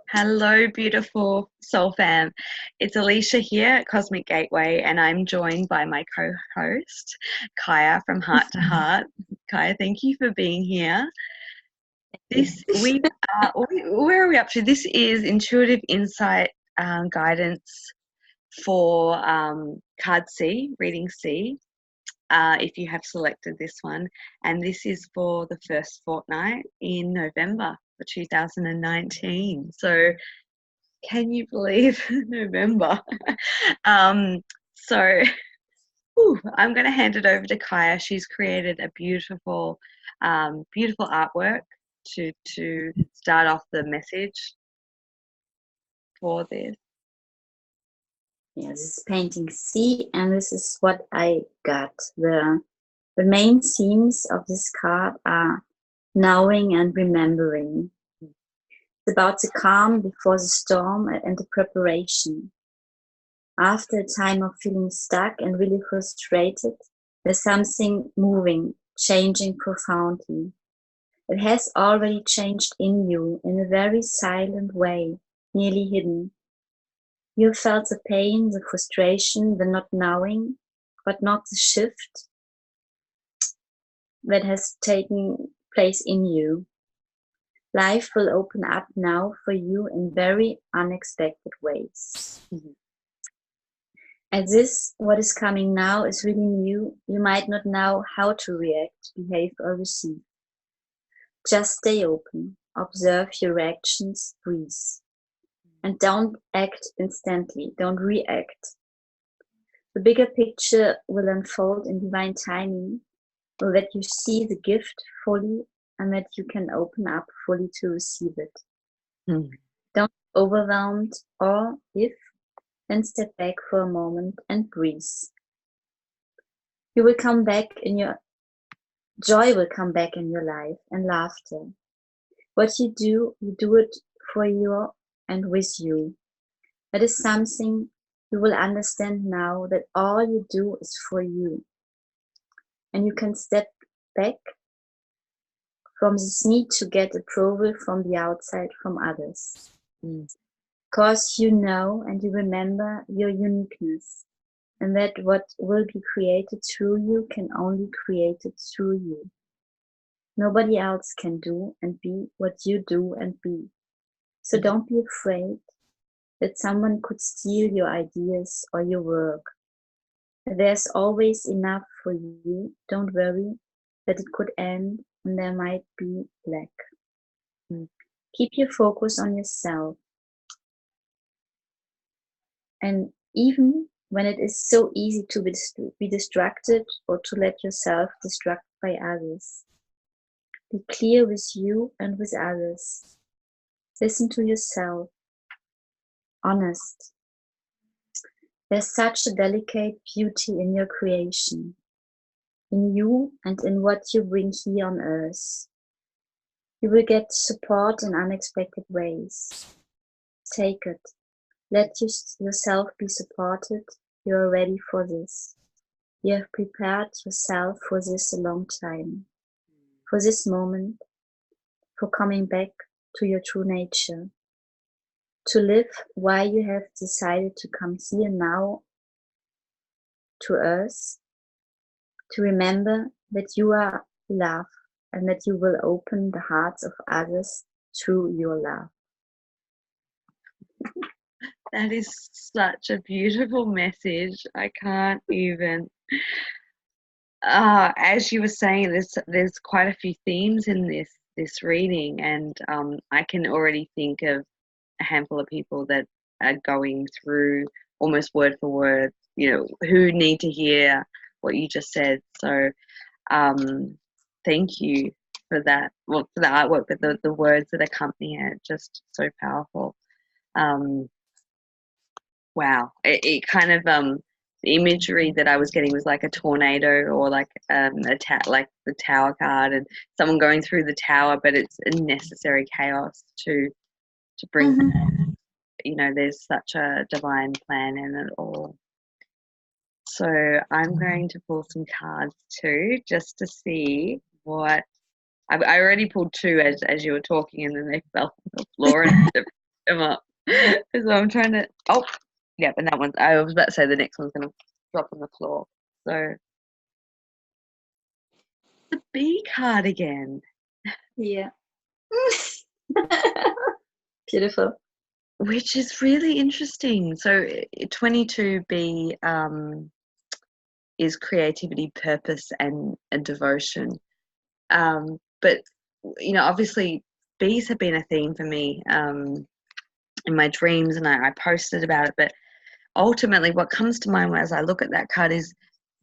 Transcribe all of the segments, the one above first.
Hello, beautiful soul fam. It's Alisha here at Cosmic Gateway, and I'm joined by my co-host, Kaya from Heart to Heart. Kaya, thank you for being here. Where are we up to? This is intuitive insight guidance for card C, reading C. If you have selected this one, and this is for the first fortnight in November for 2019. So can you believe November? um, so I'm going to hand it over to Kaya. She's created a beautiful artwork to start off the message for this. Yeah, this is painting C, and this is what I got. The main themes of this card are knowing and remembering. It's about the calm before the storm and the preparation. After a time of feeling stuck and really frustrated, there's something moving, changing profoundly. It has already changed in you in a very silent way, nearly hidden. You felt the pain, the frustration, the not knowing, but not the shift that has taken place in you. Life will open up now for you in very unexpected ways. As this, what is coming now is really new. You might not know how to react, behave, or receive. Just stay open, observe your reactions, breathe. And don't act instantly, don't react. The bigger picture will unfold in divine timing, so that you see the gift fully and that you can open up fully to receive it. Don't be overwhelmed, or if, then step back for a moment and breathe. You will come back in your joy will come back in your life, and laughter. What you do it for you and with you. That is something you will understand now, that all you do is for you. And you can step back from this need to get approval from the outside, from others. Because you know and you remember your uniqueness, and that what will be created through you can only create it through you. Nobody else can do and be what you do and be. So don't be afraid that someone could steal your ideas or your work. There's always enough for you. Don't worry that it could end and there might be lack. Keep your focus on yourself. And even when it is so easy to be distracted or to let yourself distract by others, be clear with you and with others. Listen to yourself. Honest. There's such a delicate beauty in your creation, in you and in what you bring here on earth. You will get support in unexpected ways. Take it. Let yourself be supported. You are ready for this. You have prepared yourself for this a long time. For this moment, for coming back to your true nature. To live why you have decided to come here now to earth. To remember that you are love and that you will open the hearts of others through your love. That is such a beautiful message. I can't even. As you were saying, there's quite a few themes in this reading, and I can already think of a handful of people that are going through almost word for word, who need to hear what you just said. So thank you for that. Well, for the artwork, but the words that accompany it, just so powerful. Wow. It kind of the imagery that I was getting was like a tornado, or like like the tower card, and someone going through the tower, but it's a necessary chaos to bring there's such a divine plan in it all. So I'm going to pull some cards too, just to see what I already pulled two as you were talking, and then they fell on the floor and them up. So I'm trying to. Oh, yeah, and that one. I was about to say the next one's going to drop on the floor. So the B card again, Yeah. Beautiful. which is really interesting. So 22B is creativity, purpose, and devotion. But obviously, bees have been a theme for me in my dreams, and I posted about it. But ultimately, what comes to mind as I look at that card is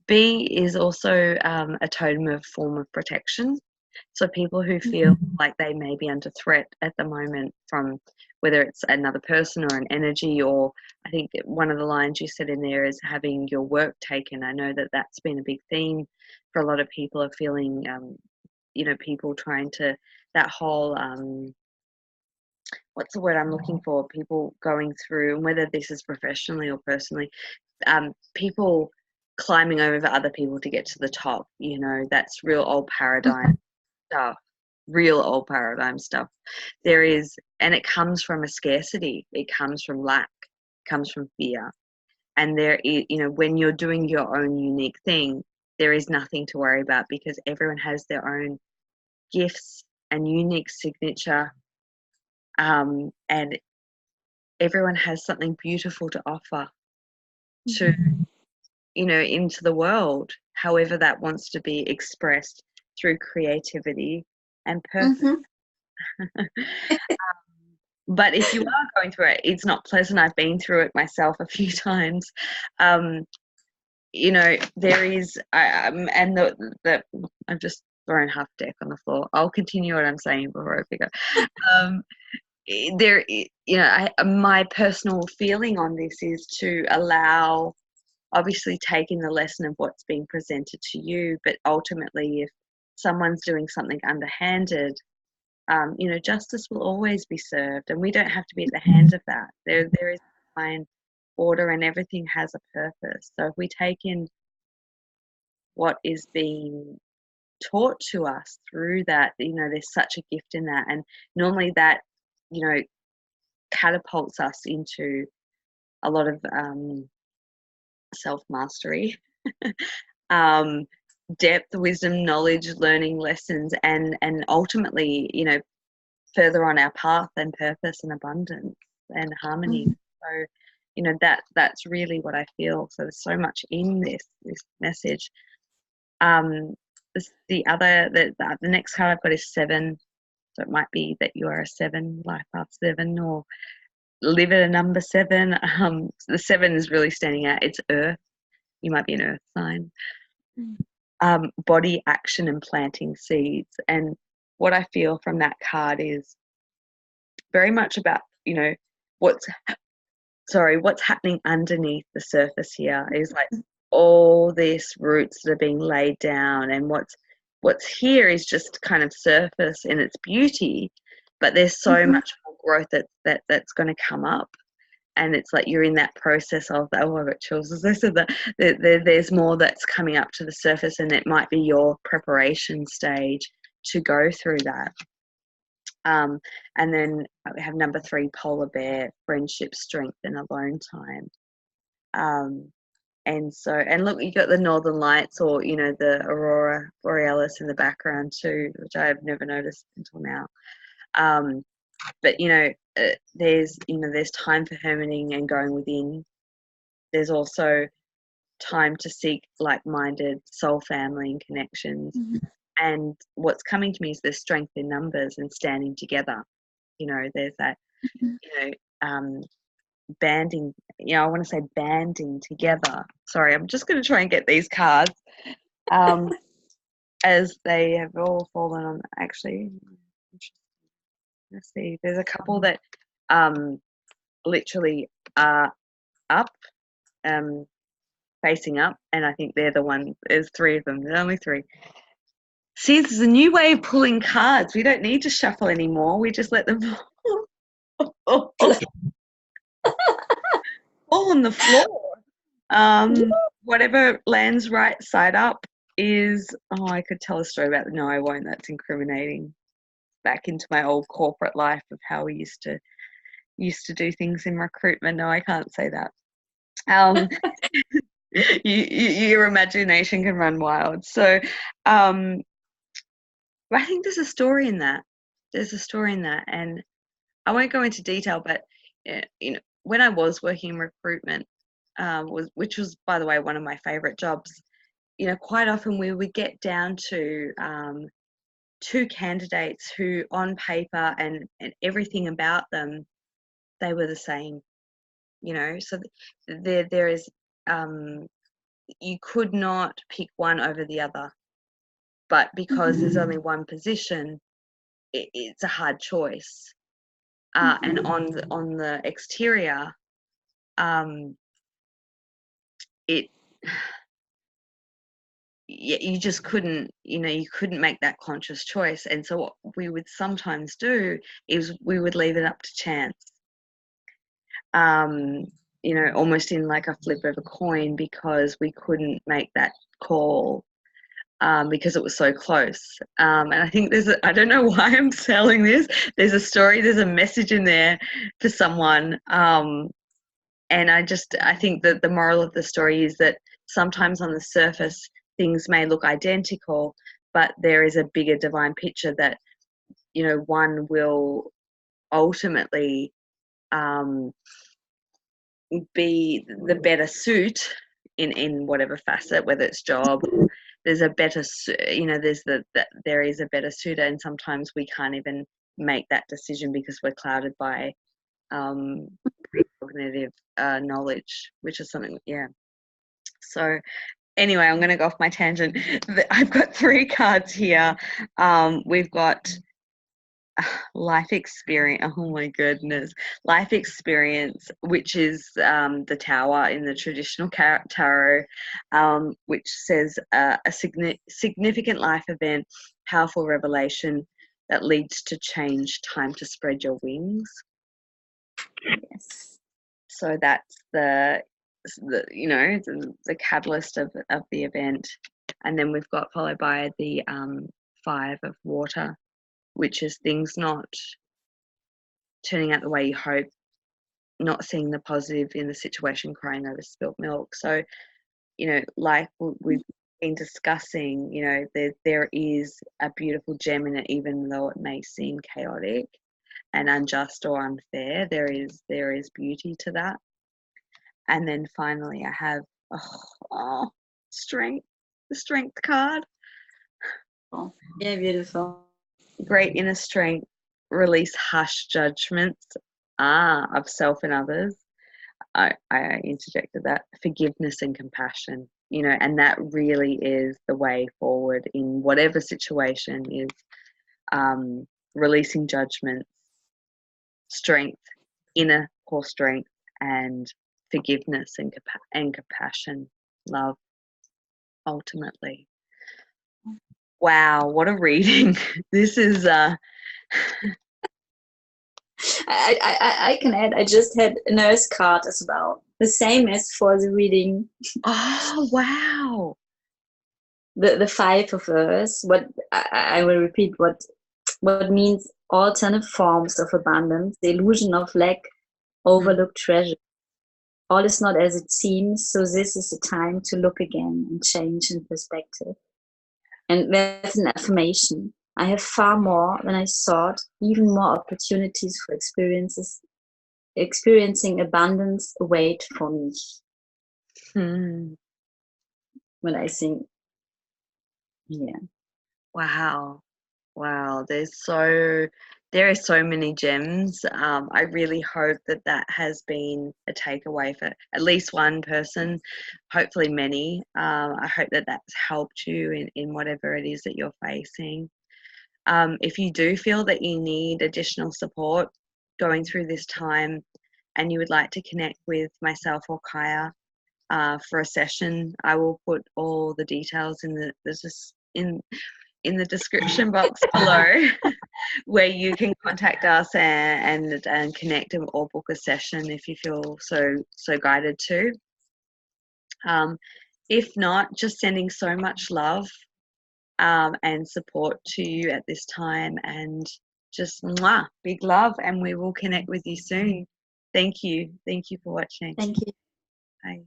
bee is also a totem of form of protection. So people who feel like they may be under threat at the moment from whether it's another person or an energy, or I think one of the lines you said in there is having your work taken. I know that that's been a big theme for a lot of people, of feeling, people trying to, that whole, what's the word I'm looking for? People going through, and whether this is professionally or personally, people climbing over other people to get to the top. That's real old paradigm stuff, real old paradigm stuff. There is, and it comes from a scarcity, it comes from lack, it comes from fear. And there is, when you're doing your own unique thing, there is nothing to worry about, because everyone has their own gifts and unique signature, and everyone has something beautiful to offer to, into the world, however that wants to be expressed through creativity and purpose. But if you are going through it, it's not pleasant. I've been through it myself a few times. There is, and the I've just thrown half deck on the floor. I'll continue what I'm saying before I figure. My personal feeling on this is to allow, obviously taking the lesson of what's being presented to you, but ultimately if someone's doing something underhanded, justice will always be served, and we don't have to be at the hands of that. There is fine order, and everything has a purpose. So if we take in what is being taught to us through that, there's such a gift in that, and normally that, catapults us into a lot of self-mastery, depth, wisdom, knowledge, learning lessons, and ultimately, further on our path and purpose and abundance and harmony. So, that's really what I feel. So there's so much in this message. The next card I've got is 7. So it might be that you are a 7, life path 7, or live at a number 7. The 7 is really standing out. It's Earth. You might be an Earth sign. Body, action, and planting seeds. And what I feel from that card is very much about, what's happening underneath the surface here is like all these roots that are being laid down, and what's here is just kind of surface in its beauty, but there's so much more growth that's going to come up. And it's like you're in that process of, oh, I've got chills as I said that, there's more that's coming up to the surface, and it might be your preparation stage to go through that. And then we have number 3, polar bear, friendship, strength, and alone time. And look, you got the northern lights, or the aurora borealis in the background too, which I've never noticed until now. But there's time for hermiting and going within. There's also time to seek like-minded soul family and connections. And what's coming to me is there's strength in numbers and standing together. There's that, banding, I want to say banding together. Sorry, I'm just going to try and get these cards as they have all fallen on. Actually, let's see, there's a couple that literally are up, facing up, and I think they're the one. There's 3 of them. There's only 3. See, this is a new way of pulling cards. We don't need to shuffle anymore. We just let them fall on the floor. Whatever lands right side up is, I could tell a story about, no, I won't. That's incriminating. Back into my old corporate life of how we used to used to do things in recruitment. No, I can't say that. Um, your imagination can run wild. So I think there's a story in that. And I won't go into detail, but when I was working in recruitment, which was, by the way, one of my favorite jobs, quite often we would get down to two candidates who on paper and everything about them, they were the same, so there is, you could not pick one over the other, but because there's only one position, it's a hard choice. And on the exterior, it you just couldn't, you couldn't make that conscious choice. And so what we would sometimes do is we would leave it up to chance, almost in like a flip of a coin, because we couldn't make that call, because it was so close. And I think I don't know why I'm selling this. There's a story, there's a message in there for someone. And I think that the moral of the story is that sometimes on the surface, things may look identical, but there is a bigger divine picture that, one will ultimately be the better suit in whatever facet, whether it's job. There's a better, there is a better suitor, and sometimes we can't even make that decision because we're clouded by cognitive knowledge, which is something, yeah. So anyway, I'm going to go off my tangent. I've got 3 cards here. We've got life experience. Oh my goodness. Life experience, which is the tower in the traditional tarot, which says a significant life event, powerful revelation that leads to change, time to spread your wings. Yes. So that's the catalyst of the event. And then we've got followed by the 5 of water, which is things not turning out the way you hope, not seeing the positive in the situation, crying over spilt milk. So, like we've been discussing, there is a beautiful gem in it, even though it may seem chaotic and unjust or unfair. There is beauty to that. And then finally I have strength, the strength card. Oh, yeah, beautiful. Great inner strength, release harsh judgments of self and others. I interjected that. Forgiveness and compassion, and that really is the way forward in whatever situation is, releasing judgments, strength, inner core strength, and forgiveness and compassion, love, ultimately. Wow, what a reading. This is I can add, I just had a nurse card as well, the same as for the reading. Oh wow. The 5 of Earth. What I will repeat, what means alternate forms of abundance, the illusion of lack, overlooked treasure. All is not as it seems, so this is the time to look again and change in perspective. And there's an affirmation. I have far more than I thought, even more opportunities for experiencing abundance await for me. When I think, yeah. Wow. There are so many gems. I really hope that has been a takeaway for at least one person, hopefully many. I hope that's helped you in whatever it is that you're facing. If you do feel that you need additional support going through this time and you would like to connect with myself or Kaya for a session, I will put all the details in the description box below, where you can contact us and connect or book a session if you feel so guided to. If not, just sending so much love and support to you at this time, and just mwah, big love, and we will connect with you soon. Thank you. Thank you for watching. Thank you. Bye.